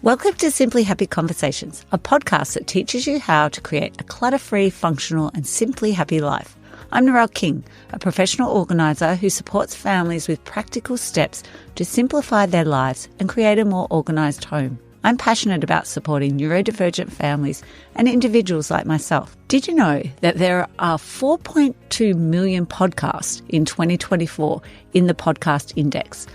Welcome to Simply Happy Conversations, a podcast that teaches you how to create a clutter-free, functional and simply happy life. I'm Narelle King, a professional organiser who supports families with practical steps to simplify their lives and create a more organised home. I'm passionate about supporting neurodivergent families and individuals like myself. Did you know that there are 4.2 million podcasts in 2024 in the podcast index,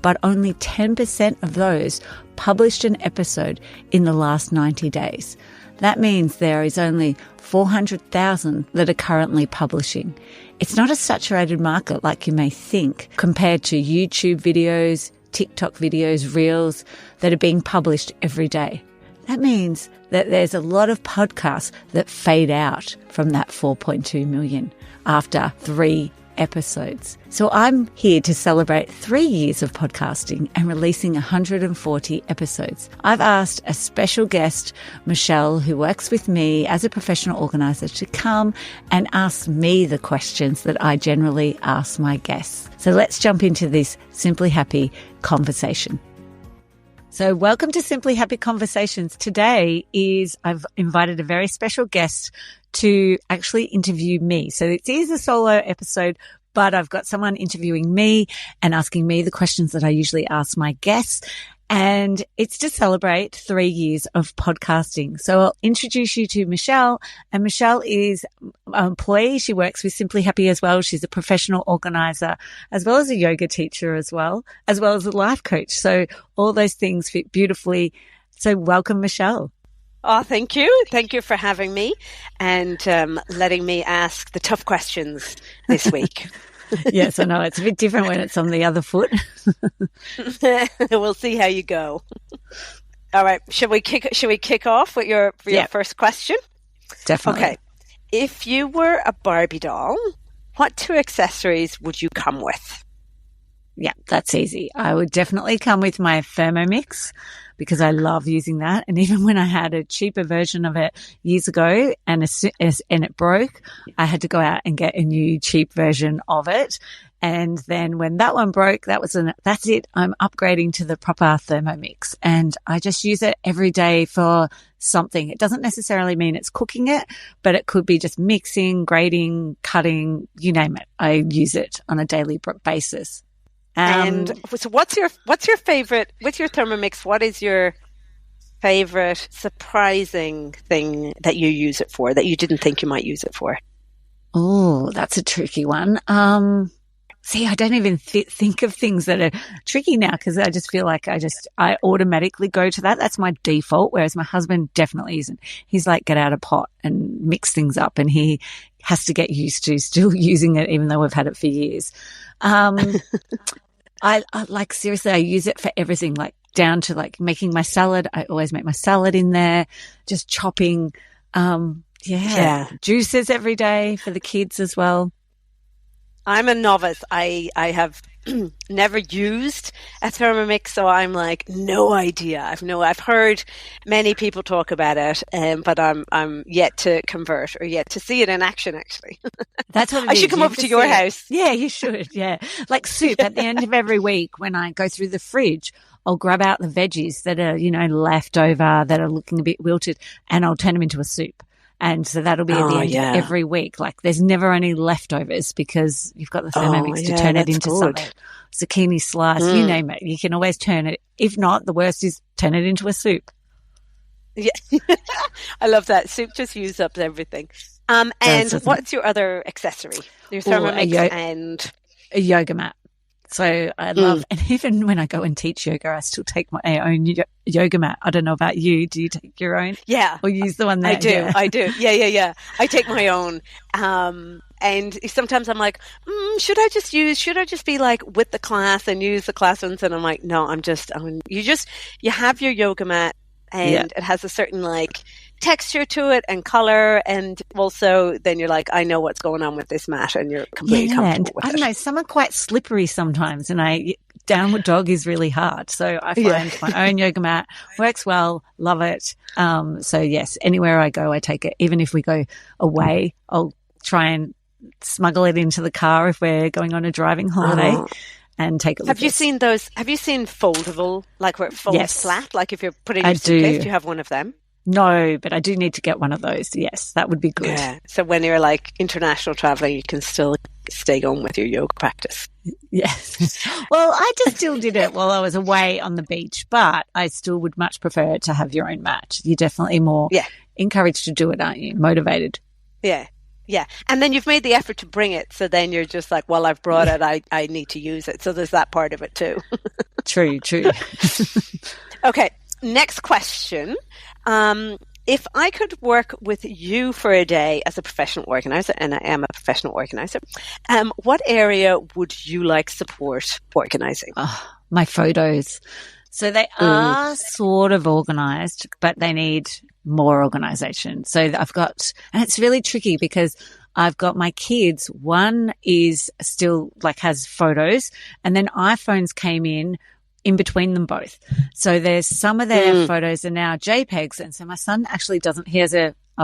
but only 10% of those published an episode in the last 90 days? That means there is only 400,000 that are currently publishing. It's not a saturated market like you may think compared to YouTube videos, TikTok videos, Reels that are being published every day. That means that there's a lot of podcasts that fade out from that 4.2 million after 3 episodes. So I'm here to celebrate 3 years of podcasting and releasing 140 episodes. I've asked a special guest, Michelle, who works with me as a professional organizer, to come and ask me the questions that I generally ask my guests. So let's jump into this Simply Happy conversation. So welcome to Simply Happy Conversations. Today I've invited a very special guest to actually interview me. So it is a solo episode, but I've got someone interviewing me and asking me the questions that I usually ask my guests. And it's to celebrate 3 years of podcasting. So I'll introduce you to Michelle. And Michelle is an employee. She works with Simply Happy as well. She's a professional organizer, as well as a yoga teacher as well as a life coach. So all those things fit beautifully. So welcome, Michelle. Oh, thank you. Thank you for having me and letting me ask the tough questions this week. Yes, I know. It's a bit different when it's on the other foot. We'll see how you go. All right. Should we kick off with your first question? Definitely. Okay. If you were a Barbie doll, what 2 accessories would you come with? Yeah, that's easy. I would definitely come with my Thermomix because I love using that. And even when I had a cheaper version of it years ago and it broke, I had to go out and get a new cheap version of it. And then when that one broke, that's it. I'm upgrading to the proper Thermomix and I just use it every day for something. It doesn't necessarily mean it's cooking it, but it could be just mixing, grating, cutting, you name it. I use it on a daily basis. And so what's your favorite with your Thermomix? What is your favorite surprising thing that you use it for that you didn't think you might use it for? Oh, that's a tricky one. See, I don't even think of things that are tricky now because I just feel like I automatically go to that. That's my default, whereas my husband definitely isn't. He's like, get out a pot and mix things up, and he has to get used to still using it even though we've had it for years. I like, seriously, I use it for everything, like down to like making my salad. I always make my salad in there, just chopping, juices every day for the kids as well. I'm a novice. I have never used a Thermomix, so I'm like, no idea. I've heard many people talk about it, but I'm yet to convert or yet to see it in action, actually. That's what it I is. should come over to your house. Yeah, you should. Yeah. Like soup at the end of every week when I go through the fridge, I'll grab out the veggies that are, left over, that are looking a bit wilted, and I'll turn them into a soup. And so that'll be at the end of every week. Like there's never any leftovers because you've got the Thermomix to turn it into something. Zucchini slice, you name it. You can always turn it. If not, the worst is turn it into a soup. Yeah. I love that. Soup just uses up everything. And what's your other accessory? Your Thermomix and a yoga mat. So I love, and even when I go and teach yoga, I still take my own yoga mat. I don't know about you. Do you take your own? Yeah. Or use the one that I do. Yeah. I take my own. And sometimes I'm like, should I just be like with the class and use the class ones? And I'm like, no, you have your yoga mat and it has a certain like texture to it and color, and also then you're like, I know what's going on with this mat, and you're completely comfortable with it. I don't know, some are quite slippery sometimes, and downward dog is really hard. So I find my own yoga mat works well, love it. So yes, anywhere I go, I take it. Even if we go away, I'll try and smuggle it into the car if we're going on a driving holiday. and take it with Have you us. seen those? Have you seen foldable, like where it folds Yes. flat? Like if you're putting I your suitcase, do. do you have one of them? No, but I do need to get one of those. Yes, that would be good. Yeah. So when you're like international traveling, you can still stay going with your yoga practice. Yes. Well, I just still did it while I was away on the beach, but I still would much prefer to have your own mat. You're definitely more encouraged to do it, aren't you? Motivated. Yeah. Yeah. And then you've made the effort to bring it. So then you're just like, well, I've brought it. I need to use it. So there's that part of it too. True. Okay. Next question. If I could work with you for a day as a professional organizer, and I am a professional organizer, what area would you like support organizing? Oh, my photos. So they are sort of organized, but they need more organization. So I've got, and it's really tricky because I've got my kids. One is still like has photos, and then iPhones came in between them both. So there's some of their photos are now JPEGs. And so my son actually doesn't, he has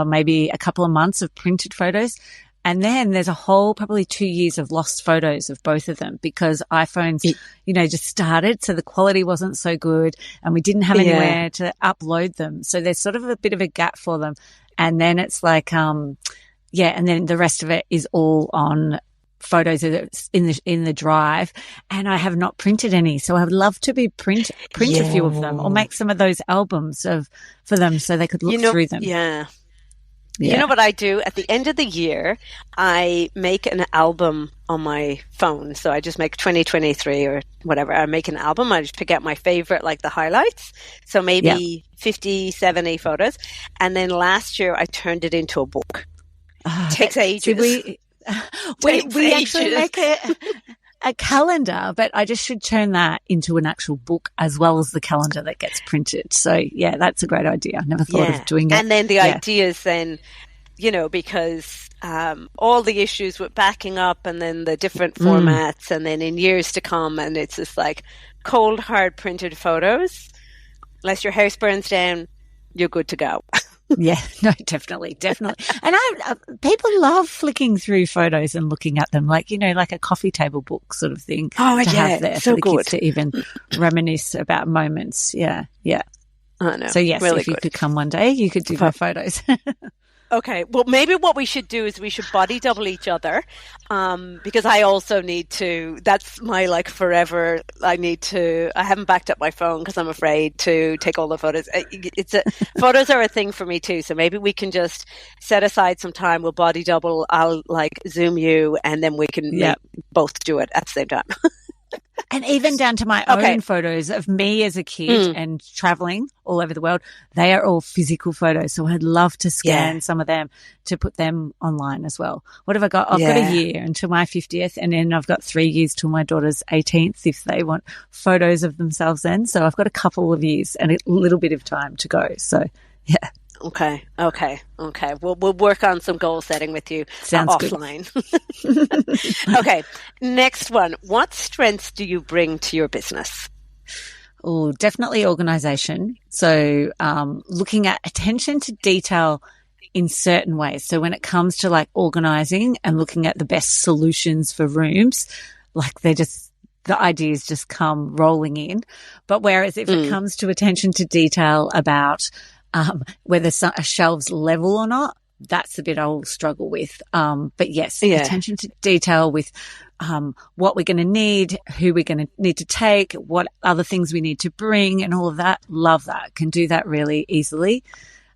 maybe a couple of months of printed photos. And then there's a whole probably 2 years of lost photos of both of them because iPhones, just started. So the quality wasn't so good and we didn't have anywhere to upload them. So there's sort of a bit of a gap for them. And then it's like, and then the rest of it is all on photos in the drive, and I have not printed any. So I would love to print a few of them or make some of those albums for them so they could look through them. Yeah. You know what I do? At the end of the year, I make an album on my phone. So I just make 2023 or whatever. I make an album. I just pick out my favorite, like the highlights. So maybe 50, 70 photos. And then last year I turned it into a book. Takes ages. We actually make a calendar, but I just should turn that into an actual book as well as the calendar that gets printed. So yeah, that's a great idea. I never thought of doing it. And then the ideas then, because all the issues with backing up and then the different formats and then in years to come, and it's just like cold, hard printed photos. Unless your house burns down, you're good to go. Yeah, no, definitely. And people love flicking through photos and looking at them, like a coffee table book sort of thing. Oh, to have there so for the good kids to even reminisce about moments. Yeah. I know. So yes, really if you could come one day, you could do my photos. Okay. Well, maybe what we should do is we should body double each other, because I also need to, that's my forever, I haven't backed up my phone because I'm afraid to take all the photos. Photos are a thing for me too. So maybe we can just set aside some time. We'll body double. I'll Zoom you and then we can both do it at the same time. And even down to my own photos of me as a kid and traveling all over the world, they are all physical photos. So I'd love to scan some of them to put them online as well. What have I got? I've got a year until my 50th, and then I've got 3 years till my daughter's 18th if they want photos of themselves then. So I've got a couple of years and a little bit of time to go. So, yeah. Okay. We'll work on some goal setting with you offline. Okay. Next one. What strengths do you bring to your business? Oh, definitely organization. So, looking at attention to detail in certain ways. So when it comes to organizing and looking at the best solutions for rooms, the ideas just come rolling in. But whereas if it comes to attention to detail about whether a shelf's level or not, that's the bit I'll struggle with. But yes, attention to detail with what we're going to need, who we're going to need to take, what other things we need to bring and all of that. Love that. Can do that really easily.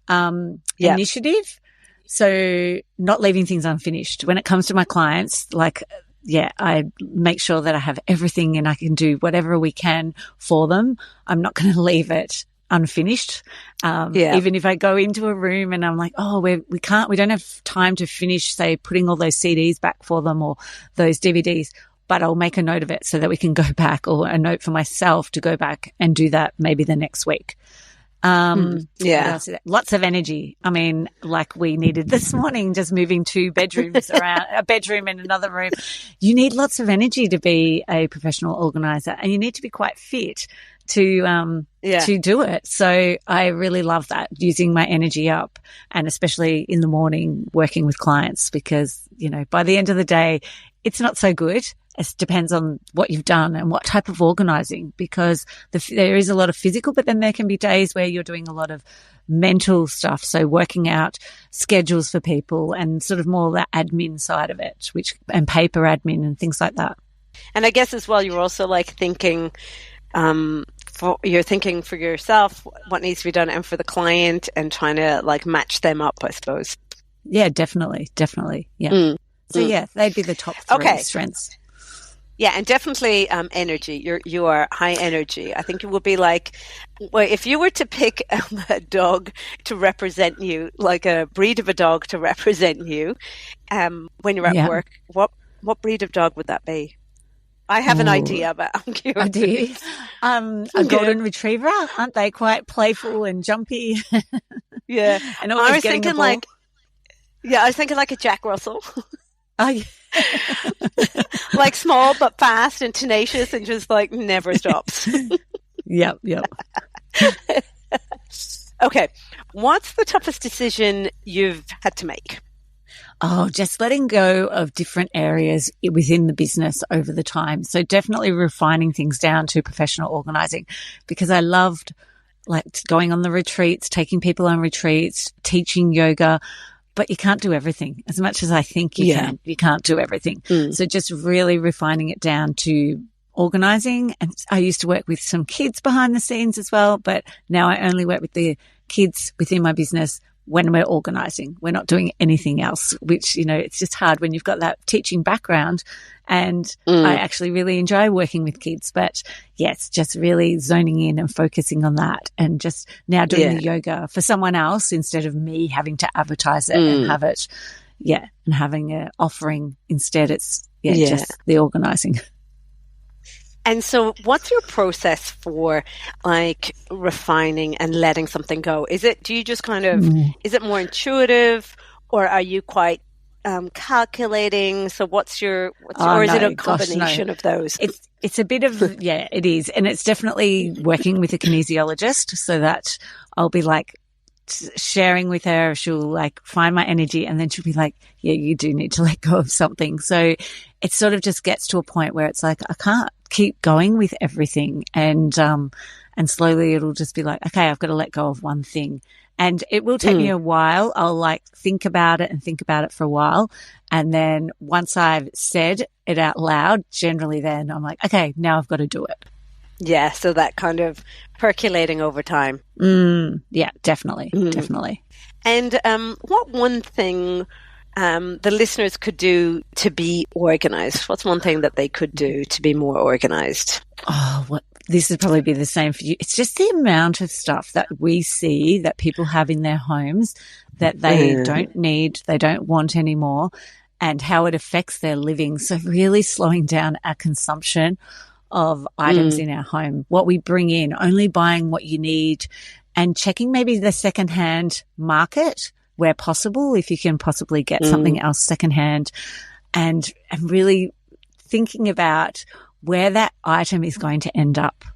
Initiative. So not leaving things unfinished. When it comes to my clients, I make sure that I have everything and I can do whatever we can for them. I'm not going to leave it unfinished. Even if I go into a room and I'm like, we don't have time to finish, say, putting all those CDs back for them or those DVDs, but I'll make a note of it so that we can go back, or a note for myself to go back and do that maybe the next week. What else is that? Lots of energy. I mean, like we needed this morning, just moving 2 bedrooms around, a bedroom and another room. You need lots of energy to be a professional organizer, and you need to be quite fit to do it. So I really love that, using my energy up, and especially in the morning working with clients, because, by the end of the day, it's not so good it depends on what you've done and what type of organizing, because there is a lot of physical, but then there can be days where you're doing a lot of mental stuff. So working out schedules for people and sort of more the admin side of it, and paper admin and things like that. And I guess as well, you're also like thinking, you're thinking for yourself what needs to be done and for the client and trying to like match them up, I suppose. Yeah, definitely. Yeah. So yeah, they'd be the top three strengths. Yeah, and definitely energy. You are high energy. I think it would be like, well, if you were to pick a dog to represent you, like a breed of a dog to represent you, when you're at work, what breed of dog would that be? I have an idea, but I'm curious. I do. A golden retriever. Aren't they quite playful and jumpy? Yeah. And always I was thinking like a Jack Russell. Oh, yeah. Like small but fast and tenacious and just like never stops. Yep. Okay. What's the toughest decision you've had to make? Oh, just letting go of different areas within the business over the time. So definitely refining things down to professional organizing, because I loved like going on the retreats, taking people on retreats, teaching yoga, but you can't do everything. As much as I think you can, you can't do everything. So just really refining it down to organizing. And I used to work with some kids behind the scenes as well, but now I only work with the kids within my business when we're organizing. We're not doing anything else, which, it's just hard when you've got that teaching background. And I actually really enjoy working with kids, but it's just really zoning in and focusing on that, and just now doing the yoga for someone else instead of me having to advertise it and have it, and having an offering instead. It's just the organizing. And so what's your process for like refining and letting something go? Do you just kind of, is it more intuitive, or are you quite calculating? So or is it a combination of those? It's a bit of, it is. And it's definitely working with a kinesiologist, so that I'll be like sharing with her. She'll like find my energy, and then she'll be like, yeah, you do need to let go of something. So it sort of just gets to a point where it's like, I can't keep going with everything. And slowly it'll just be like, okay, I've got to let go of one thing. And it will take me a while. I'll like think about it for a while. And then once I've said it out loud, generally then I'm like, okay, now I've got to do it. Yeah. So that kind of percolating over time. Yeah, definitely. Definitely. And what one thing the listeners could do to be organized? What's one thing that they could do to be more organized? Oh, this would probably be the same for you. It's just the amount of stuff that we see that people have in their homes that they don't need, they don't want anymore, and how it affects their living. So really slowing down our consumption of items in our home, what we bring in, only buying what you need, and checking maybe the secondhand market where possible, if you can possibly get something else secondhand, and really thinking about where that item is going to end up.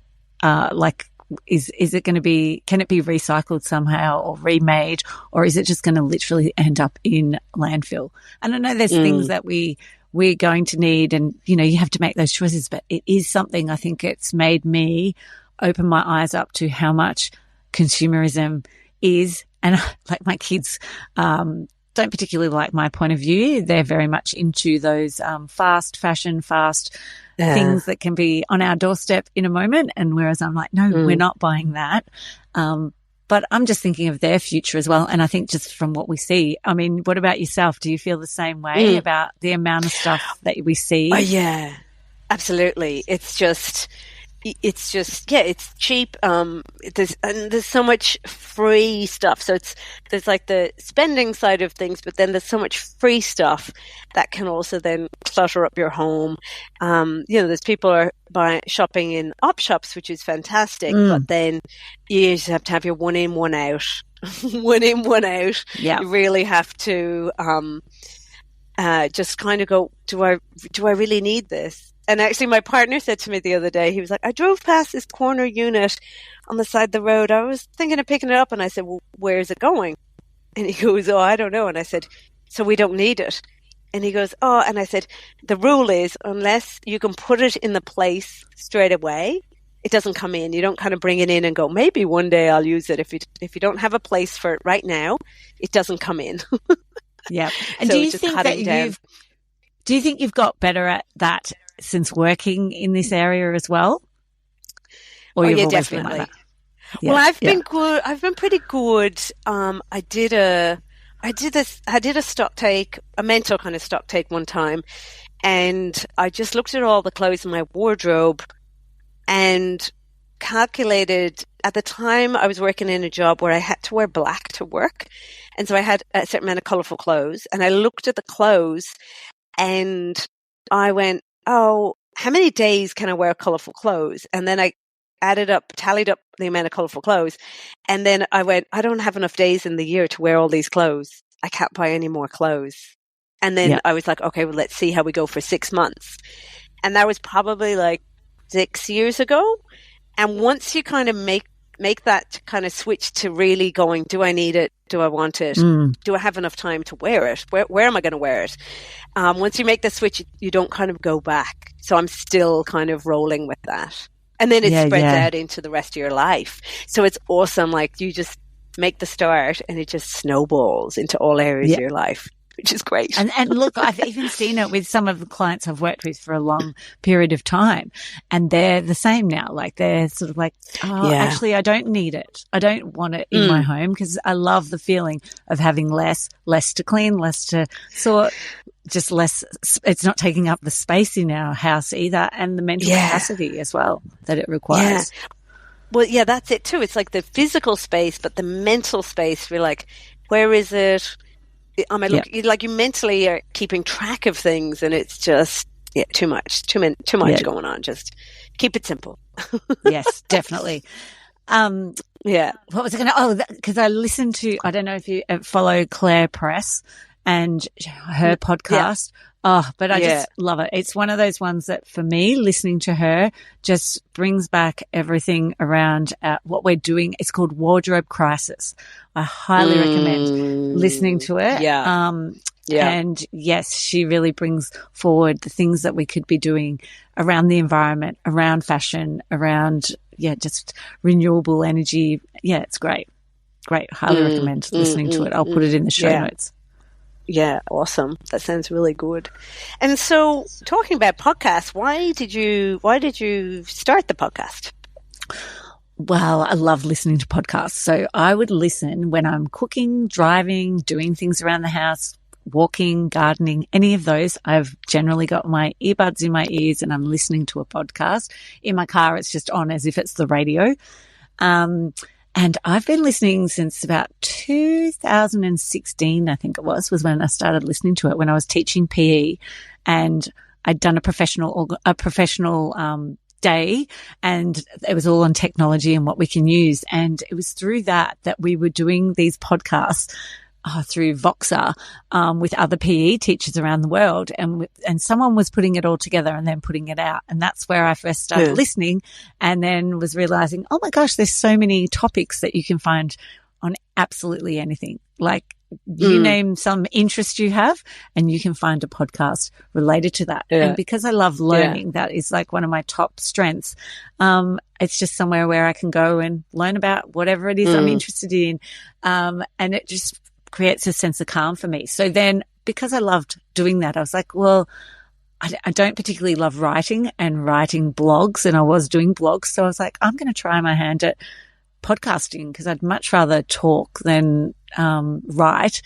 Is it going to be, can it be recycled somehow or remade, or is it just going to literally end up in landfill? And I know there's things that we're going to need, and, you have to make those choices, but it is something, I think it's made me open my eyes up to how much consumerism is. And like my kids don't particularly like my point of view. They're very much into those fast fashion, things that can be on our doorstep in a moment. And whereas I'm like, no, we're not buying that. But I'm just thinking of their future as well. And I think just from what we see, I mean, what about yourself? Do you feel the same way about the amount of stuff that we see? Oh, yeah, absolutely. It's cheap. There's so much free stuff. So there's like the spending side of things, but then there's so much free stuff that can also then clutter up your home. There's people are shopping in op shops, which is fantastic, but then you just have to have your one in, one out. One in, one out. Yeah. You really have to just kind of go, do I really need this? And actually, my partner said to me the other day, he was like, I drove past this corner unit on the side of the road. I was thinking of picking it up. And I said, well, where is it going? And he goes, oh, I don't know. And I said, so we don't need it. And he goes, oh, and I said, the rule is unless you can put it in the place straight away, it doesn't come in. You don't kind of bring it in and go, maybe one day I'll use it. If you don't have a place for it right now, it doesn't come in. Yeah. And So do you just think cutting that down. do you think you've got better at that since working in this area as well? Or Oh, you've yeah, always been like definitely. that? Yeah. Well, I've Yeah. been good. I've been pretty good. I did a stock take, a mental kind of stock take one time, and I just looked at all the clothes in my wardrobe and calculated. At the time, I was working in a job where I had to wear black to work, and so I had a certain amount of colorful clothes. And I looked at the clothes, and I went, "Oh, how many days can I wear colorful clothes?" And then I tallied up the amount of colorful clothes. And then I went, I don't have enough days in the year to wear all these clothes. I can't buy any more clothes. And then Yeah. I was like, okay, well, let's see how we go for 6 months. And that was probably like 6 years ago. And once you kind of make that kind of switch to really going, do I need it? Do I want it? Do I have enough time to wear it? Where am I going to wear it? Once you make the switch, you don't kind of go back. So I'm still kind of rolling with that. And then it spreads out into the rest of your life. So it's awesome. Like you just make the start and it just snowballs into all areas of your life, which is great. And look, I've even seen it with some of the clients I've worked with for a long period of time, and they're the same now. Like they're sort of like, oh, actually, I don't need it. I don't want it in my home because I love the feeling of having less to clean, less to sort, just less. It's not taking up the space in our house either, and the mental capacity as well that it requires. Yeah. Well, yeah, that's it too. It's like the physical space, but the mental space. We're like, where is it? Am I looking? Like you mentally are keeping track of things, and it's just too much going on. Just keep it simple. Yes, definitely. What was I going to? Oh, because I listened to. I don't know if you follow Claire Press and her podcast. Oh, but I just love it. It's one of those ones that for me, listening to her just brings back everything around what we're doing. It's called Wardrobe Crisis. I highly recommend listening to it. And yes, she really brings forward the things that we could be doing around the environment, around fashion, around, just renewable energy. Yeah, it's great. Great. Highly recommend listening to it. I'll put it in the show notes. Yeah, awesome. That sounds really good. And so, talking about podcasts, why did you start the podcast? Well, I love listening to podcasts. So I would listen when I'm cooking, driving, doing things around the house, walking, gardening, any of those. I've generally got my earbuds in my ears and I'm listening to a podcast. In my car, it's just on as if it's the radio. And I've been listening since about 2016, I think it was when I started listening to it, when I was teaching PE, and I'd done a professional day, and it was all on technology and what we can use. And it was through that we were doing these podcasts through Voxer with other PE teachers around the world, and someone was putting it all together and then putting it out, and that's where I first started listening, and then was realizing, oh my gosh, there's so many topics that you can find on absolutely anything. Like you name some interest you have, and you can find a podcast related to that. And because I love learning, that is like one of my top strengths. It's just somewhere where I can go and learn about whatever it is I'm interested in, and it just creates a sense of calm for me. So then, because I loved doing that, I was like, well, I don't particularly love writing blogs, and I was doing blogs. So I was like, I'm going to try my hand at podcasting because I'd much rather talk than write.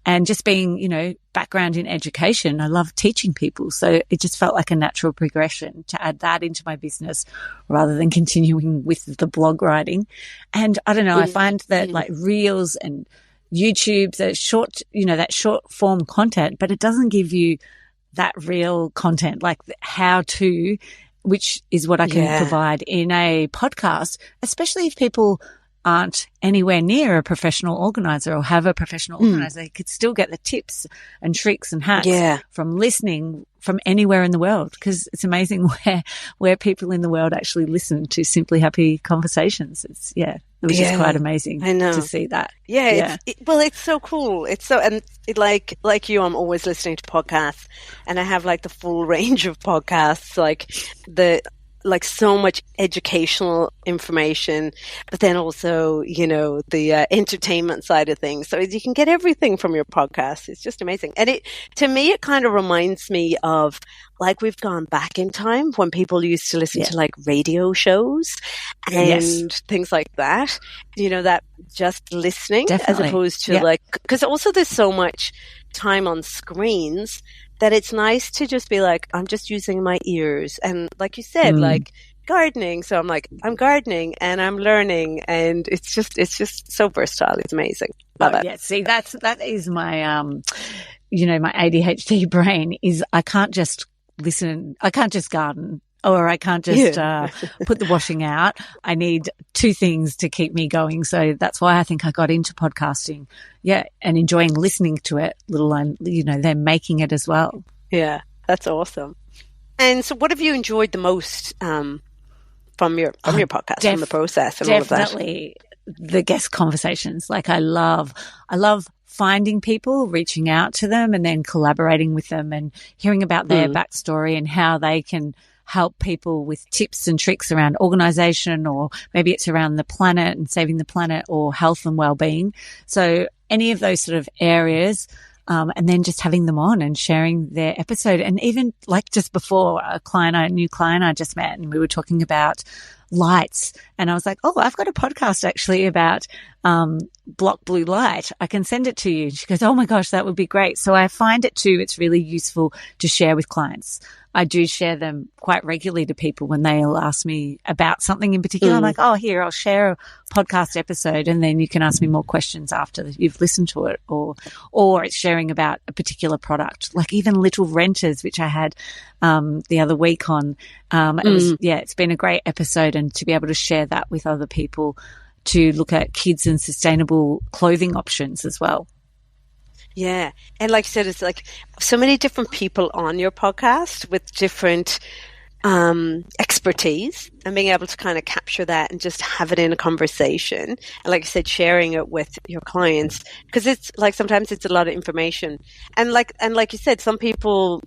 And just being, background in education, I love teaching people. So it just felt like a natural progression to add that into my business rather than continuing with the blog writing. And I don't know, I find that like reels and YouTube, that short form content, but it doesn't give you that real content, like how to, which is what I can provide in a podcast, especially if people aren't anywhere near a professional organizer or have a professional organizer. They could still get the tips and tricks and hacks from listening from anywhere in the world, because it's amazing where people in the world actually listen to Simply Happy Conversations. It's which is quite amazing I know. to see that. Yeah. It's so cool. It's so, and like you, I'm always listening to podcasts, and I have like the full range of podcasts, like so much educational information, but then also, the entertainment side of things. So you can get everything from your podcast. It's just amazing. And to me, it kind of reminds me of like we've gone back in time when people used to listen to like radio shows and things like that, that just listening as opposed to like, because also there's so much time on screens that it's nice to just be like, I'm just using my ears. And like you said, like gardening. So I'm gardening and I'm learning, and it's just so versatile. It's amazing. Love it. Yeah. See, that is my, my ADHD brain is I can't just listen. I can't just garden, or I can't just put the washing out. I need two things to keep me going. So that's why I think I got into podcasting. Yeah. And enjoying listening to it, let alone, them making it as well. Yeah. That's awesome. And so what have you enjoyed the most from your podcast, from the process and all of that? Definitely the guest conversations. Like I love finding people, reaching out to them, and then collaborating with them and hearing about their backstory and how they can help people with tips and tricks around organization, or maybe it's around the planet and saving the planet, or health and well-being. So any of those sort of areas, and then just having them on and sharing their episode. And even like just before, a new client I just met, and we were talking about lights, and I was like, oh, I've got a podcast actually about block blue light. I can send it to you. She goes, oh my gosh, that would be great. So I find it too, it's really useful to share with clients. I do share them quite regularly to people when they'll ask me about something in particular. I'm like, oh, here, I'll share a podcast episode, and then you can ask me more questions after you've listened to it, or it's sharing about a particular product, like even Little Renters, which I had the other week on. It's been a great episode, and to be able to share that with other people to look at kids and sustainable clothing options as well. Yeah. And like you said, it's like so many different people on your podcast with different expertise, and being able to kind of capture that and just have it in a conversation. And like I said, sharing it with your clients, because it's like sometimes it's a lot of information. And like you said, some people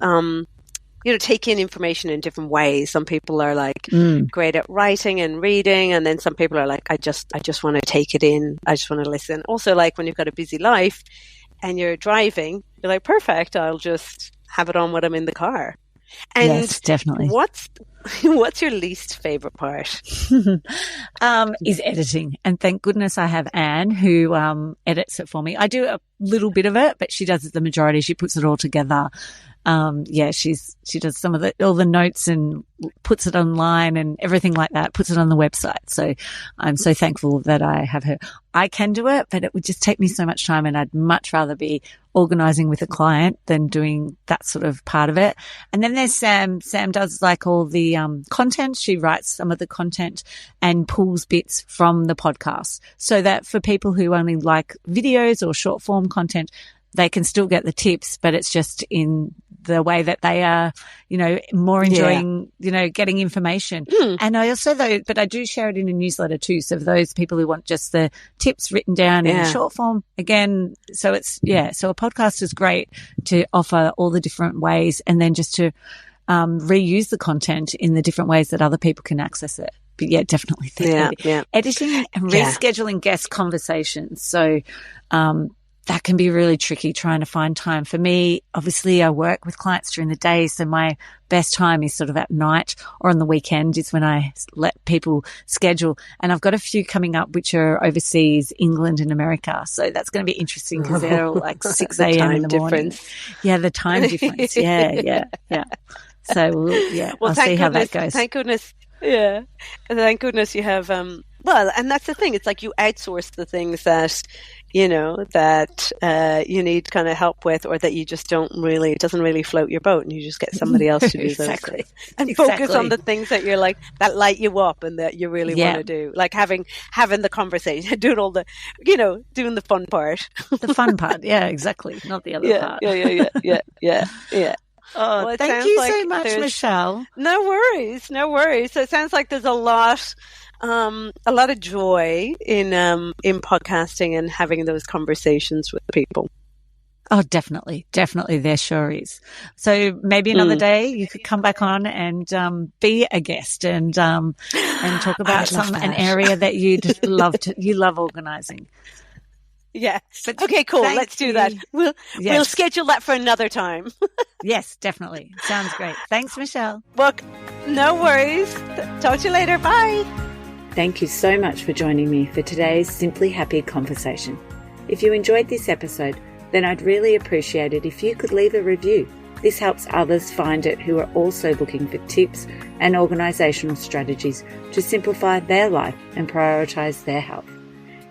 take in information in different ways. Some people are like great at writing and reading, and then some people are like, I just want to take it in. I just want to listen. Also, like when you've got a busy life and you're driving, you're like, perfect, I'll just have it on when I'm in the car. And yes, definitely. What's your least favorite part? Is editing. And thank goodness I have Anne who edits it for me. I do a little bit of it, but she does the majority. She puts it all together. She does some of all the notes and puts it online and everything like that, puts it on the website. So I'm so thankful that I have her. I can do it, but it would just take me so much time, and I'd much rather be organizing with a client than doing that sort of part of it. And then there's Sam. Sam does like all the content. She writes some of the content and pulls bits from the podcast, so that for people who only like videos or short form content, they can still get the tips, but it's just in the way that they are, more enjoying, getting information. And I also, but I do share it in a newsletter too. So for those people who want just the tips written down in a short form, again, so so a podcast is great to offer all the different ways, and then just to reuse the content in the different ways that other people can access it. But yeah, definitely. Editing and rescheduling guest conversations. So, that can be really tricky, trying to find time. For me, obviously, I work with clients during the day, so my best time is sort of at night or on the weekend is when I let people schedule. And I've got a few coming up which are overseas, England and America. So that's going to be interesting because they're all like 6 a.m. in the morning. Yeah, the time difference. Yeah. So, I'll see how that goes. Thank goodness. Yeah. Thank goodness you have, and that's the thing. It's like you outsource the things that, that you need kind of help with, or that you just it doesn't really float your boat, and you just get somebody else to do exactly. those and focus on the things that you're like, that light you up and that you really want to do. Like having the conversation, doing all the, doing the fun part. The fun part. Yeah, exactly. Not the other part. Yeah. Oh, Well, thank you so much, Michelle. No worries, no worries. So it sounds like there's a lot of joy in podcasting and having those conversations with people. Oh, definitely. Definitely. There sure is. So maybe another day you could come back on and be a guest and talk about an area that you'd love you love organizing. Yeah. Okay, cool. Let's do that. We'll schedule that for another time. Yes, definitely. Sounds great. Thanks, Michelle. Well, no worries. Talk to you later. Bye. Thank you so much for joining me for today's Simply Happy conversation. If you enjoyed this episode, then I'd really appreciate it if you could leave a review. This helps others find it who are also looking for tips and organisational strategies to simplify their life and prioritise their health.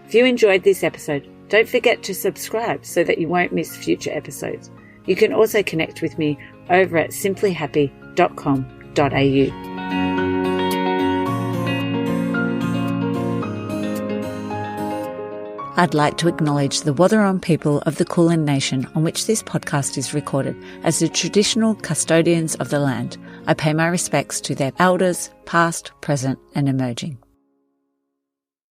If you enjoyed this episode, don't forget to subscribe so that you won't miss future episodes. You can also connect with me over at simplyhappy.com.au. I'd like to acknowledge the Wathaurong people of the Kulin Nation on which this podcast is recorded as the traditional custodians of the land. I pay my respects to their elders, past, present and emerging.